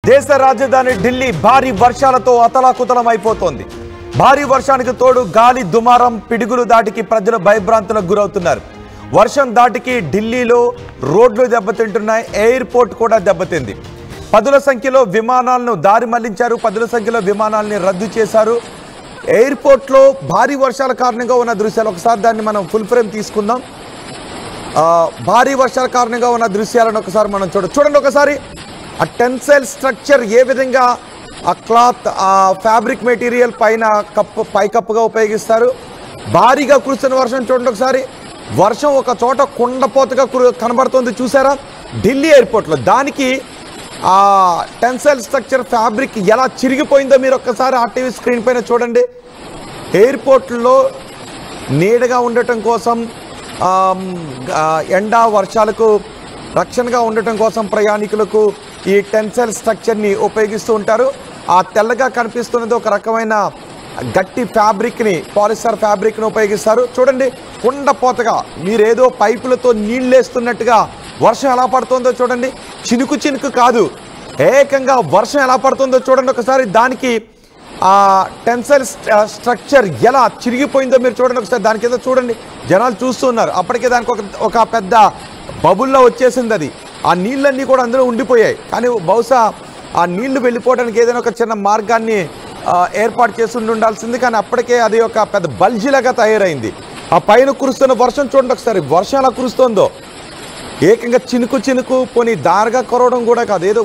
దేశ రాజధాని ఢిల్లీ భారీ వర్షాలతో అతలాకుతలమైపోతోంది. భారీ వర్షానికి తోడు గాలి దుమారం పిడుగులు దాటికి ప్రజలు భయభ్రాంతులకు గురవుతున్నారు. వర్షం దాటికి ఢిల్లీలో రోడ్లు దెబ్బతింటున్నాయి. ఎయిర్పోర్ట్ కూడా దెబ్బతింది. పదుల సంఖ్యలో విమానాలను దారి మళ్లించారు. పదుల సంఖ్యలో విమానాలని రద్దు చేశారు. ఎయిర్పోర్ట్లో భారీ వర్షాల కారణంగా ఉన్న దృశ్యాలు ఒకసారి దాన్ని మనం ఫుల్ ఫ్రేమ్ తీసుకుందాం. భారీ వర్షాల కారణంగా ఉన్న దృశ్యాలను ఒకసారి మనం చూడండి. ఒకసారి ఆ టెన్సైల్ స్ట్రక్చర్ ఏ విధంగా ఆ క్లాత్ ఆ ఫ్యాబ్రిక్ మెటీరియల్ పైన పైకప్పుగా ఉపయోగిస్తారు. భారీగా కురుస్తున్న వర్షం చూడండి. ఒకసారి వర్షం ఒక చోట కుండపోతగా కనబడుతుంది చూసారా ఢిల్లీ ఎయిర్పోర్ట్లో. దానికి ఆ టెన్సైల్ స్ట్రక్చర్ ఫ్యాబ్రిక్ ఎలా చిరిగిపోయిందో మీరు ఒక్కసారి ఆర్టీవీ స్క్రీన్ పైన చూడండి. ఎయిర్పోర్ట్లో నీడగా ఉండటం కోసం ఎండ వర్షాలకు రక్షణగా ఉండటం కోసం ప్రయాణికులకు ఈ టెన్సైల్ స్ట్రక్చర్ని ఉపయోగిస్తూ ఉంటారు. ఆ తెల్లగా కనిపిస్తున్నది ఒక రకమైన గట్టి ఫ్యాబ్రిక్ని, పాలిస్టర్ ఫ్యాబ్రిక్ని ఉపయోగిస్తారు. చూడండి కుండపోతగా మీరేదో పైపులతో నీళ్ళేస్తున్నట్టుగా వర్షం ఎలా పడుతుందో చూడండి. చినుకు చినుకు కాదు, ఏకంగా వర్షం ఎలా పడుతుందో చూడండి ఒకసారి. దానికి ఆ టెన్సైల్ స్ట్రక్చర్ ఎలా చిరిగిపోయిందో మీరు చూడండి ఒకసారి. దాని కింద చూడండి, జనాలు చూస్తున్నారు. అప్పటికే దానికి ఒక పెద్ద బబుల్లో వచ్చేసింది. అది ఆ నీళ్ళన్నీ కూడా అందులో ఉండిపోయాయి. కానీ బహుశా ఆ నీళ్లు వెళ్ళిపోవడానికి ఏదైనా ఒక చిన్న మార్గాన్ని ఏర్పాటు చేసి ఉండాల్సింది. కానీ అప్పటికే అది ఒక పెద్ద బల్జిలాగా తయారైంది. ఆ పైన కురుస్తున్న వర్షం చూడండి ఒకసారి. వర్షం ఎలా కురుస్తుందో ఏకంగా చినుకు చినుకు పోనీ దారగా కురవడం కూడా కాదు, ఏదో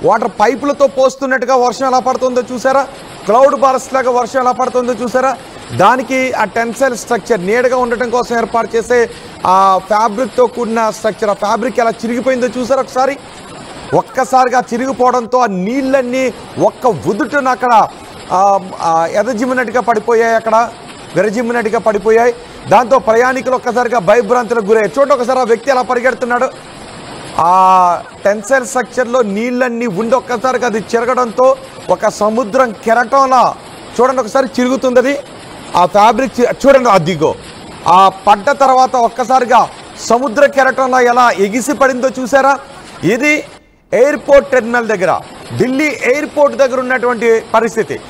వాటర్ పైపులతో పోస్తున్నట్టుగా వర్షం ఎలా పడుతుందో చూసారా. క్లౌడ్ బార్స్ లాగా వర్షం ఎలా పడుతుందో చూసారా. దానికి ఆ టెన్సైల్ స్ట్రక్చర్ నీడగా ఉండటం కోసం ఏర్పాటు చేసే ఆ ఫ్యాబ్రిక్తో కూడిన స్ట్రక్చర్, ఆ ఫ్యాబ్రిక్ ఎలా చిరిగిపోయిందో చూసారా ఒకసారి. ఒక్కసారిగా చిరిగిపోవడంతో ఆ నీళ్ళన్నీ ఒక్క ఉదుటున అక్కడ ఎదజిమ్మినట్టుగా పడిపోయాయి, అక్కడ విరజిమ్మినట్టుగా పడిపోయాయి. దాంతో ప్రయాణికులు ఒక్కసారిగా భయభ్రాంతులకు గురయ్యారు. చూడండి ఒకసారి ఆ వ్యక్తి ఎలా పరిగెడుతున్నాడు. ఆ టెన్సైల్ స్ట్రక్చర్లో నీళ్ళన్నీ ఉండి ఒక్కసారిగా అది చిరగడంతో ఒక సముద్రం కెరటంలా చూడండి ఒకసారి చిరుగుతుంది అది. ఆ ఫ్యాబ్రిక్ చూడండి, అదిగో ఆ పడ్డ తర్వాత ఒక్కసారిగా సముద్ర కెరటంలా ఎలా ఎగిసి పడిందో చూసారా. ఇది ఎయిర్పోర్ట్ టెర్మినల్ దగ్గర, ఢిల్లీ ఎయిర్పోర్ట్ దగ్గర ఉన్నటువంటి పరిస్థితి.